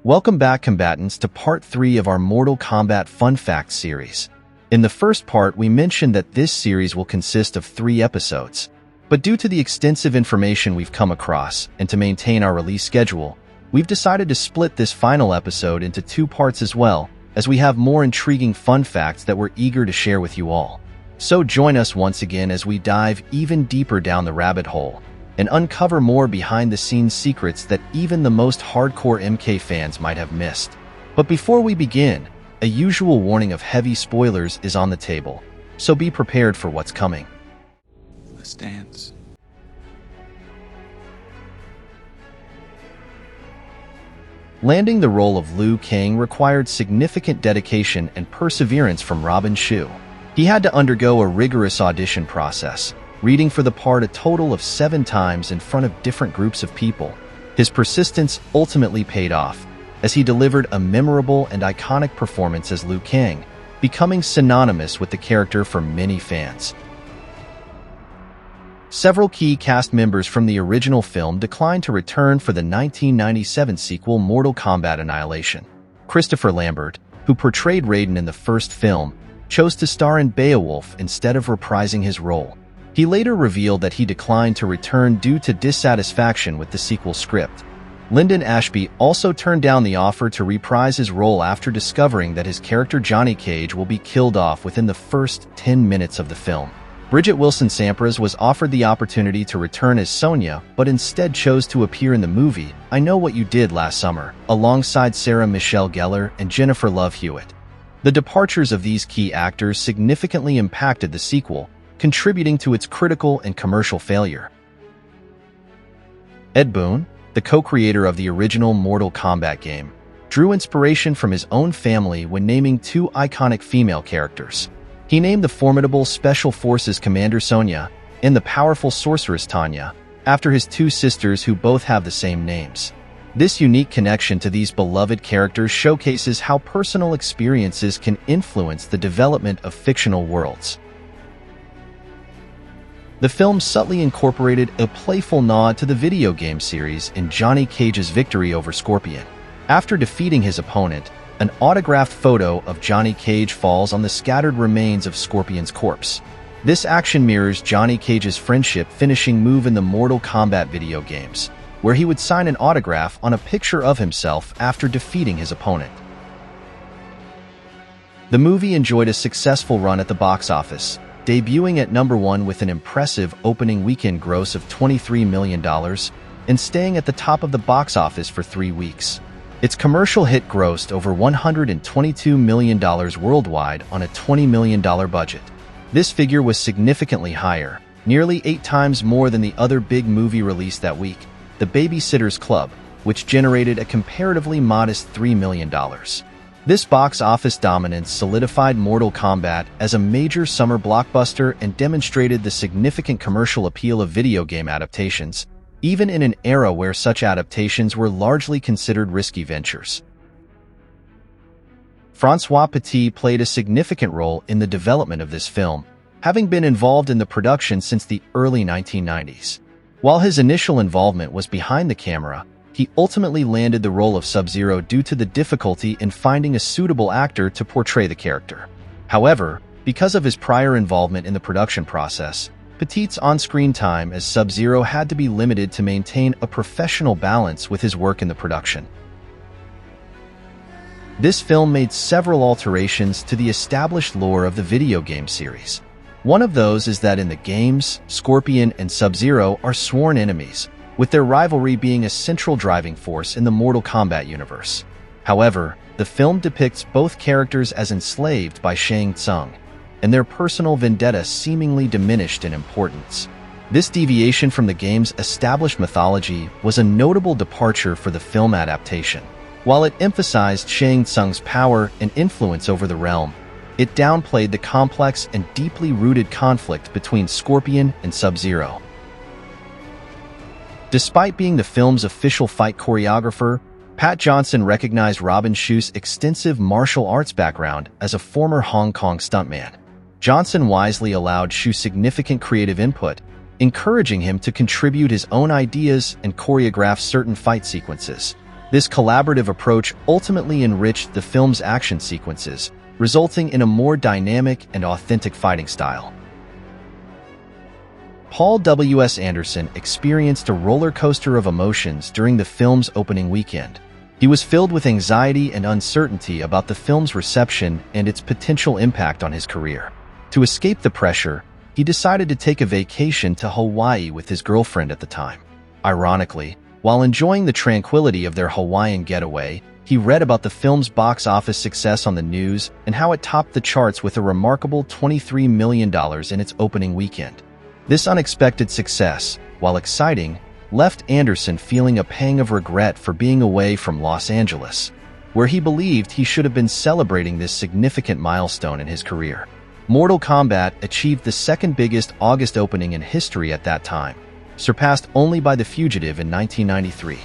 Welcome back, combatants, to part 3 of our Mortal Kombat Fun Facts series. In the first part, we mentioned that this series will consist of 3 episodes. But due to the extensive information we've come across, and to maintain our release schedule, we've decided to split this final episode into 2 parts as well, as we have more intriguing fun facts that we're eager to share with you all. So join us once again as we dive even deeper down the rabbit hole and uncover more behind-the-scenes secrets that even the most hardcore MK fans might have missed. But before we begin, a usual warning of heavy spoilers is on the table, so be prepared for what's coming. Let's dance. Landing the role of Liu Kang required significant dedication and perseverance from Robin Shu. He had to undergo a rigorous audition process, reading for the part a total of 7 times in front of different groups of people. His persistence ultimately paid off, as he delivered a memorable and iconic performance as Liu Kang, becoming synonymous with the character for many fans. Several key cast members from the original film declined to return for the 1997 sequel Mortal Kombat Annihilation. Christopher Lambert, who portrayed Raiden in the first film, chose to star in Beowulf instead of reprising his role. He later revealed that he declined to return due to dissatisfaction with the sequel script. Lyndon Ashby also turned down the offer to reprise his role after discovering that his character Johnny Cage will be killed off within the first 10 minutes of the film. Bridget Wilson-Sampras was offered the opportunity to return as Sonya, but instead chose to appear in the movie I Know What You Did Last Summer, alongside Sarah Michelle Gellar and Jennifer Love Hewitt. The departures of these key actors significantly impacted the sequel, contributing to its critical and commercial failure. Ed Boon, the co-creator of the original Mortal Kombat game, drew inspiration from his own family when naming 2 iconic female characters. He named the formidable Special Forces Commander Sonya and the powerful sorceress Tanya after his 2 sisters who both have the same names. This unique connection to these beloved characters showcases how personal experiences can influence the development of fictional worlds. The film subtly incorporated a playful nod to the video game series in Johnny Cage's victory over Scorpion. After defeating his opponent, an autographed photo of Johnny Cage falls on the scattered remains of Scorpion's corpse. This action mirrors Johnny Cage's friendship finishing move in the Mortal Kombat video games, where he would sign an autograph on a picture of himself after defeating his opponent. The movie enjoyed a successful run at the box office, debuting at number 1 with an impressive opening weekend gross of $23 million and staying at the top of the box office for 3 weeks. Its commercial hit grossed over $122 million worldwide on a $20 million budget. This figure was significantly higher, nearly 8 times more than the other big movie released that week, The Babysitter's Club, which generated a comparatively modest $3 million. This box office dominance solidified Mortal Kombat as a major summer blockbuster and demonstrated the significant commercial appeal of video game adaptations, even in an era where such adaptations were largely considered risky ventures. François Petit played a significant role in the development of this film, having been involved in the production since the early 1990s. While his initial involvement was behind the camera, he ultimately landed the role of Sub-Zero due to the difficulty in finding a suitable actor to portray the character. However, because of his prior involvement in the production process, Petit's on-screen time as Sub-Zero had to be limited to maintain a professional balance with his work in the production. This film made several alterations to the established lore of the video game series. One of those is that in the games, Scorpion and Sub-Zero are sworn enemies, with their rivalry being a central driving force in the Mortal Kombat universe. However, the film depicts both characters as enslaved by Shang Tsung, and their personal vendetta seemingly diminished in importance. This deviation from the game's established mythology was a notable departure for the film adaptation. While it emphasized Shang Tsung's power and influence over the realm, it downplayed the complex and deeply rooted conflict between Scorpion and Sub-Zero. Despite being the film's official fight choreographer, Pat Johnson recognized Robin Shu's extensive martial arts background as a former Hong Kong stuntman. Johnson wisely allowed Shu significant creative input, encouraging him to contribute his own ideas and choreograph certain fight sequences. This collaborative approach ultimately enriched the film's action sequences, resulting in a more dynamic and authentic fighting style. Paul W.S. Anderson experienced a roller coaster of emotions during the film's opening weekend. He was filled with anxiety and uncertainty about the film's reception and its potential impact on his career. To escape the pressure, he decided to take a vacation to Hawaii with his girlfriend at the time. Ironically, while enjoying the tranquility of their Hawaiian getaway, he read about the film's box office success on the news and how it topped the charts with a remarkable $23 million in its opening weekend. This unexpected success, while exciting, left Anderson feeling a pang of regret for being away from Los Angeles, where he believed he should have been celebrating this significant milestone in his career. Mortal Kombat achieved the second biggest August opening in history at that time, surpassed only by The Fugitive in 1993.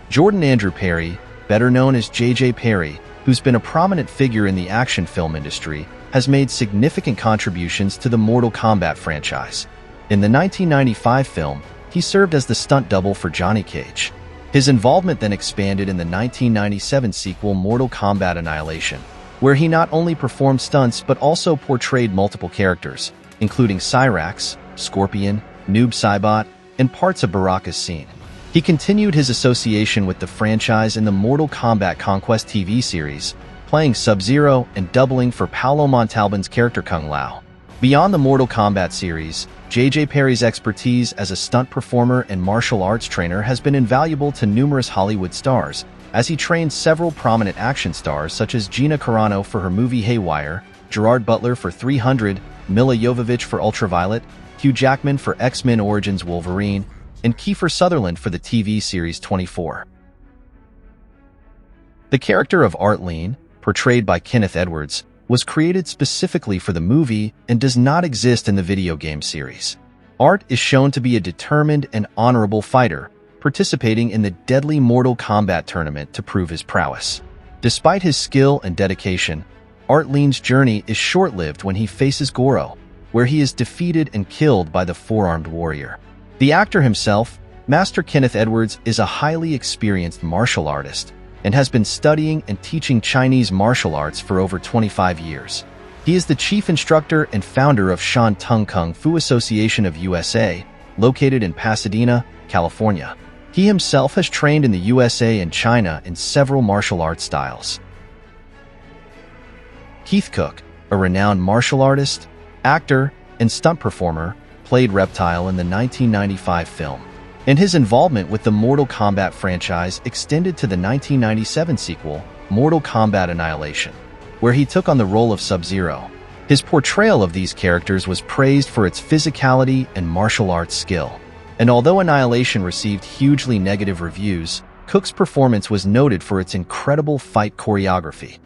Jordan Andrew Perry, better known as J.J. Perry, who's been a prominent figure in the action film industry, has made significant contributions to the Mortal Kombat franchise. In the 1995 film, he served as the stunt double for Johnny Cage. His involvement then expanded in the 1997 sequel Mortal Kombat Annihilation, where he not only performed stunts but also portrayed multiple characters, including Cyrax, Scorpion, Noob Saibot, and parts of Baraka's scene. He continued his association with the franchise in the Mortal Kombat Conquest TV series, playing Sub-Zero and doubling for Paolo Montalban's character Kung Lao. Beyond the Mortal Kombat series, J.J. Perry's expertise as a stunt performer and martial arts trainer has been invaluable to numerous Hollywood stars, as he trained several prominent action stars such as Gina Carano for her movie Haywire, Gerard Butler for 300, Milla Jovovich for Ultraviolet, Hugh Jackman for X-Men Origins Wolverine, and Kiefer Sutherland for the TV series 24. The character of Art Lean, portrayed by Kenneth Edwards, was created specifically for the movie and does not exist in the video game series. Art is shown to be a determined and honorable fighter, participating in the deadly Mortal Kombat tournament to prove his prowess. Despite his skill and dedication, Art Lean's journey is short-lived when he faces Goro, where he is defeated and killed by the four-armed warrior. The actor himself, Master Kenneth Edwards, is a highly experienced martial artist and has been studying and teaching Chinese martial arts for over 25 years. He is the chief instructor and founder of Shan Tung Kung Fu Association of USA, located in Pasadena, California. He himself has trained in the USA and China in several martial arts styles. Keith Cook, a renowned martial artist, actor, and stunt performer, played Reptile in the 1995 film, and his involvement with the Mortal Kombat franchise extended to the 1997 sequel, Mortal Kombat Annihilation, where he took on the role of Sub-Zero. His portrayal of these characters was praised for its physicality and martial arts skill, and although Annihilation received hugely negative reviews, Cook's performance was noted for its incredible fight choreography.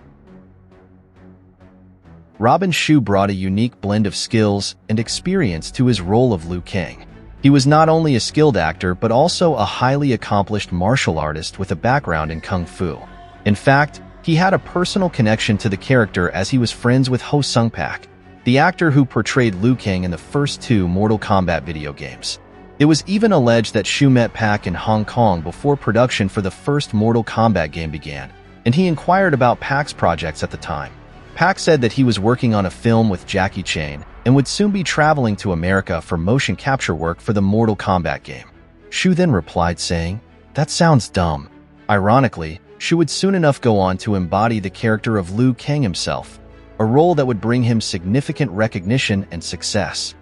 Robin Shou brought a unique blend of skills and experience to his role of Liu Kang. He was not only a skilled actor but also a highly accomplished martial artist with a background in Kung Fu. In fact, he had a personal connection to the character as he was friends with Ho Sung-pak, the actor who portrayed Liu Kang in the first two Mortal Kombat video games. It was even alleged that Shou met Pak in Hong Kong before production for the first Mortal Kombat game began, and he inquired about Pak's projects at the time. Pak said that he was working on a film with Jackie Chan and would soon be traveling to America for motion capture work for the Mortal Kombat game. Shou then replied saying, "That sounds dumb." Ironically, Shou would soon enough go on to embody the character of Liu Kang himself, a role that would bring him significant recognition and success.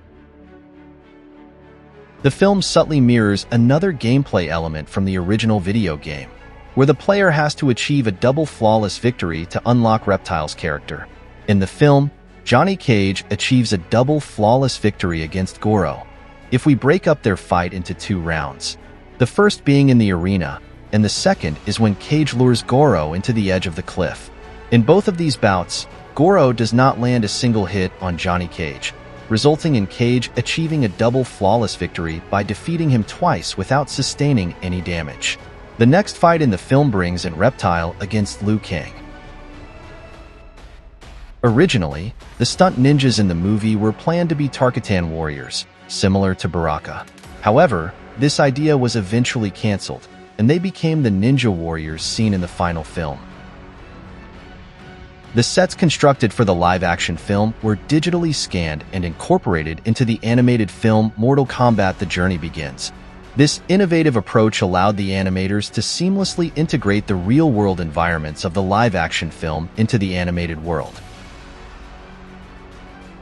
The film subtly mirrors another gameplay element from the original video game, where the player has to achieve a double flawless victory to unlock Reptile's character. In the film, Johnny Cage achieves a double flawless victory against Goro, if we break up their fight into 2 rounds. The first being in the arena, and the second is when Cage lures Goro into the edge of the cliff. In both of these bouts, Goro does not land a single hit on Johnny Cage, resulting in Cage achieving a double flawless victory by defeating him twice without sustaining any damage. The next fight in the film brings in Reptile against Liu Kang. Originally, the stunt ninjas in the movie were planned to be Tarkatan warriors, similar to Baraka. However, this idea was eventually cancelled, and they became the ninja warriors seen in the final film. The sets constructed for the live-action film were digitally scanned and incorporated into the animated film Mortal Kombat: The Journey Begins. This innovative approach allowed the animators to seamlessly integrate the real-world environments of the live-action film into the animated world.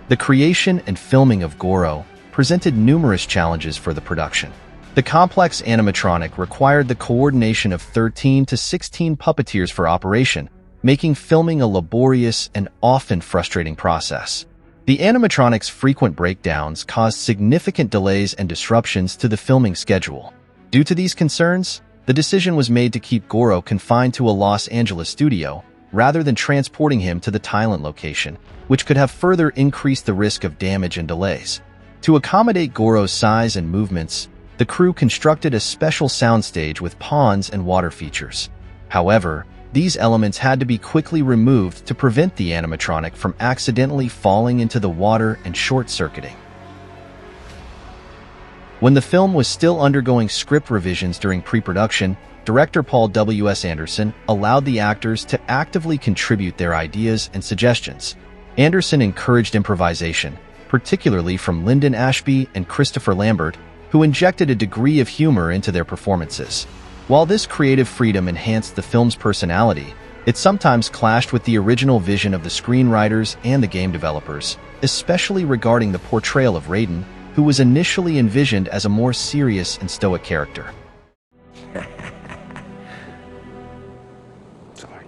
The creation and filming of Goro presented numerous challenges for the production. The complex animatronic required the coordination of 13 to 16 puppeteers for operation, making filming a laborious and often frustrating process. The animatronic's frequent breakdowns caused significant delays and disruptions to the filming schedule. Due to these concerns, the decision was made to keep Goro confined to a Los Angeles studio, rather than transporting him to the Thailand location, which could have further increased the risk of damage and delays. To accommodate Goro's size and movements, the crew constructed a special soundstage with ponds and water features. However, these elements had to be quickly removed to prevent the animatronic from accidentally falling into the water and short-circuiting. When the film was still undergoing script revisions during pre-production, director Paul W. S. Anderson allowed the actors to actively contribute their ideas and suggestions. Anderson encouraged improvisation, particularly from Lyndon Ashby and Christopher Lambert, who injected a degree of humor into their performances. While this creative freedom enhanced the film's personality, it sometimes clashed with the original vision of the screenwriters and the game developers, especially regarding the portrayal of Raiden, who was initially envisioned as a more serious and stoic character. Sorry.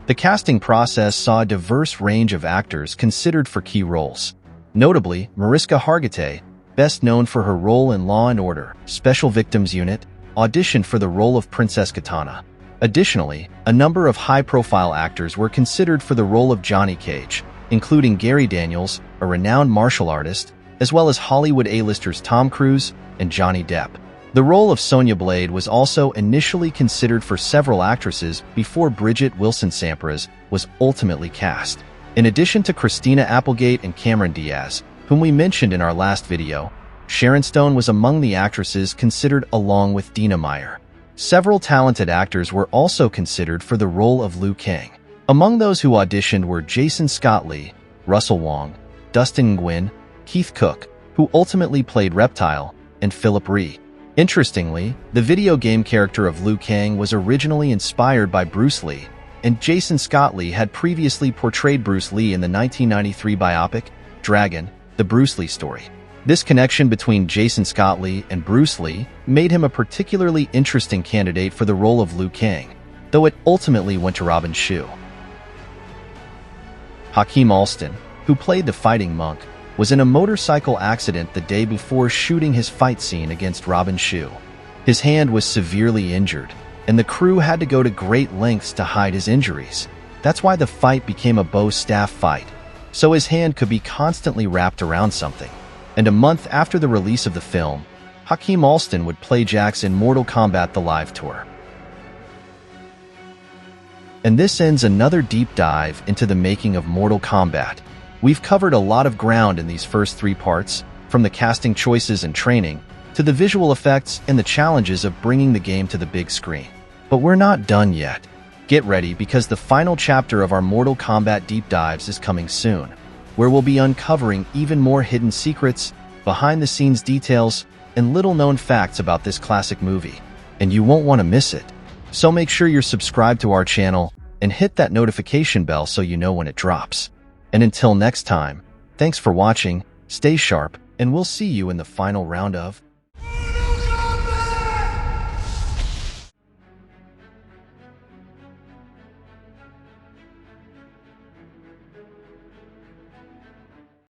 The casting process saw a diverse range of actors considered for key roles. Notably, Mariska Hargitay, best known for her role in Law & Order: Special Victims Unit, auditioned for the role of Princess Katana. Additionally, a number of high-profile actors were considered for the role of Johnny Cage, including Gary Daniels, a renowned martial artist, as well as Hollywood A-listers Tom Cruise and Johnny Depp. The role of Sonya Blade was also initially considered for several actresses before Bridget Wilson-Sampras was ultimately cast. In addition to Christina Applegate and Cameron Diaz, whom we mentioned in our last video, Sharon Stone was among the actresses considered along with Dina Meyer. Several talented actors were also considered for the role of Liu Kang. Among those who auditioned were Jason Scott Lee, Russell Wong, Dustin Nguyen, Keith Cook, who ultimately played Reptile, and Philip Ree. Interestingly, the video game character of Liu Kang was originally inspired by Bruce Lee, and Jason Scott Lee had previously portrayed Bruce Lee in the 1993 biopic, Dragon: The Bruce Lee Story. This connection between Jason Scott Lee and Bruce Lee made him a particularly interesting candidate for the role of Liu Kang, though it ultimately went to Robin Shou. Hakeem Alston, who played the fighting monk, was in a motorcycle accident the day before shooting his fight scene against Robin Shou. His hand was severely injured, and the crew had to go to great lengths to hide his injuries. That's why the fight became a bow staff fight, so his hand could be constantly wrapped around something. And a month after the release of the film, Hakeem Alston would play Jax in Mortal Kombat: The Live Tour. And this ends another deep dive into the making of Mortal Kombat. We've covered a lot of ground in these first 3 parts, from the casting choices and training, to the visual effects and the challenges of bringing the game to the big screen. But we're not done yet. Get ready, because the final chapter of our Mortal Kombat Deep Dives is coming soon, where we'll be uncovering even more hidden secrets, behind-the-scenes details, and little-known facts about this classic movie. And you won't want to miss it. So make sure you're subscribed to our channel and hit that notification bell so you know when it drops. And until next time, thanks for watching, stay sharp, and we'll see you in the final round of